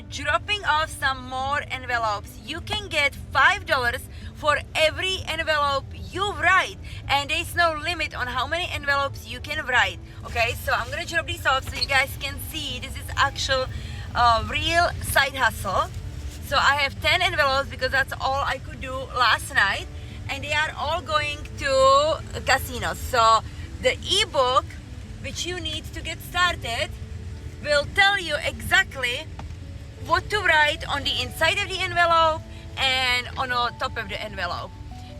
dropping off some more envelopes. You can get $5 for every envelope you write, and there's no limit on how many envelopes you can write. Okay, so I'm gonna drop these off so you guys can see this is actual real side hustle. So I have 10 envelopes because that's all I could do last night, and they are all going to casinos. So the ebook which you need to get started will tell you exactly what to write on the inside of the envelope and on the top of the envelope.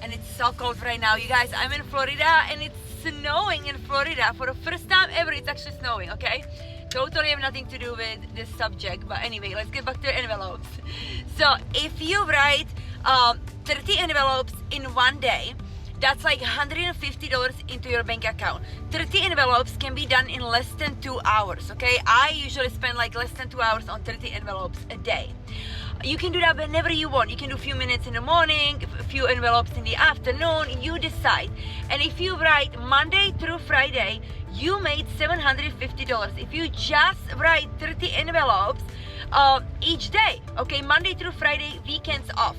And it's so cold right now, you guys. I'm in Florida and it's snowing in Florida. For the first time ever, it's actually snowing, okay? Totally have nothing to do with this subject, but anyway, let's get back to envelopes. So if you write 30 envelopes in one day, that's like $150 into your bank account. 30 envelopes can be done in less than 2 hours, okay? I usually spend like less than 2 hours on 30 envelopes a day. You can do that whenever you want. You can do a few minutes in the morning, a few envelopes in the afternoon, you decide. And if you write Monday through Friday, you made $750. If you just write 30 envelopes each day, okay? Monday through Friday, weekends off.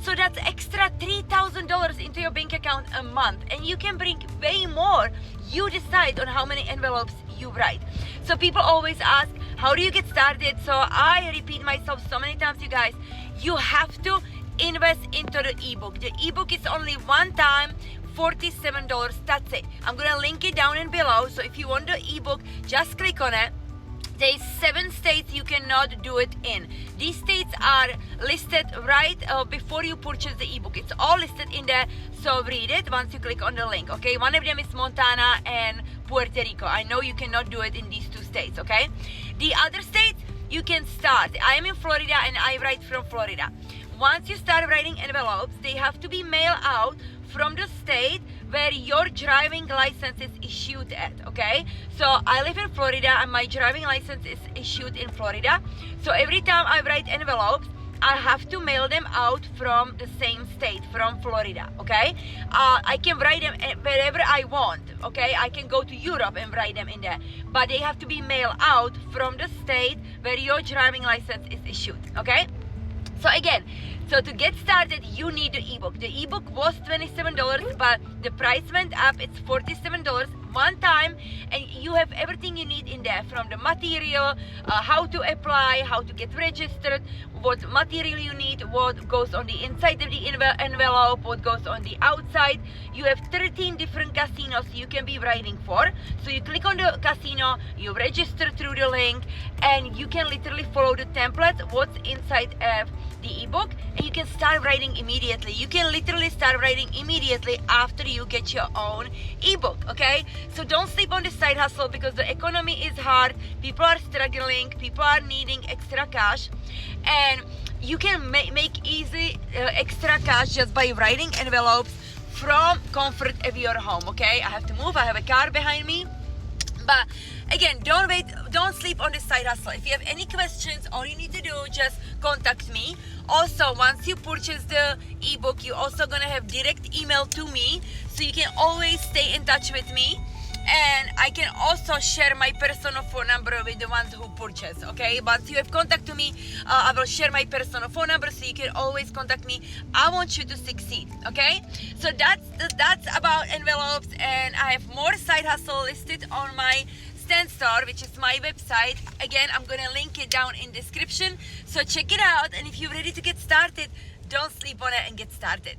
So that's extra $3,000 into your bank account a month, and you can bring way more. You decide on how many envelopes you write. So people always ask, how do you get started? So I repeat myself so many times, you guys. You have to invest into the ebook. The ebook is only one time, $47. That's it. I'm gonna link it down in below. So if you want the ebook, just click on it. There's 7 states you cannot do it in. These states are listed right before you purchase the ebook. It's all listed in there, so read it once you click on the link, okay? One of them is Montana and Puerto Rico. I know you cannot do it in these 2 states, okay? The other states, you can start. I am in Florida and I write from Florida. Once you start writing envelopes, they have to be mailed out from the state where your driving license is issued at, okay? So I live in Florida and my driving license is issued in Florida. So every time I write envelopes, I have to mail them out from the same state, from Florida, okay? I can write them wherever I want, okay? I can go to Europe and write them in there, but they have to be mailed out from the state where your driving license is issued, okay? So again, so to get started, you need the ebook. The ebook was $27, but the price went up. It's $47 one time, and you have everything you need in there, from the material, how to apply, how to get registered, what material you need, what goes on the inside of the envelope, what goes on the outside. You have 13 different casinos you can be writing for. So you click on the casino, you register through the link, and you can literally follow the template, what's inside of the ebook, and you can start writing immediately. You can literally start writing immediately after you get your own ebook, okay? So don't sleep on the side hustle, because the economy is hard. People are struggling, people are needing extra cash, and you can make easy extra cash just by writing envelopes from comfort of your home, okay? I have to move, I have a car behind me. But again, don't sleep on the side hustle. If you have any questions, all you need to do, just contact me. Also, once you purchase the ebook, you're also gonna have direct email to me, so you can always stay in touch with me. And I can also share my personal phone number with the ones who purchase, okay? Once you have contact to me, I will share my personal phone number, so you can always contact me. I want you to succeed, okay? So that's about envelopes, and I have more side hustle listed on my Stand Store, which is my website. Again, I'm gonna link it down in description, so check it out. And if you're ready to get started, don't sleep on it and get started.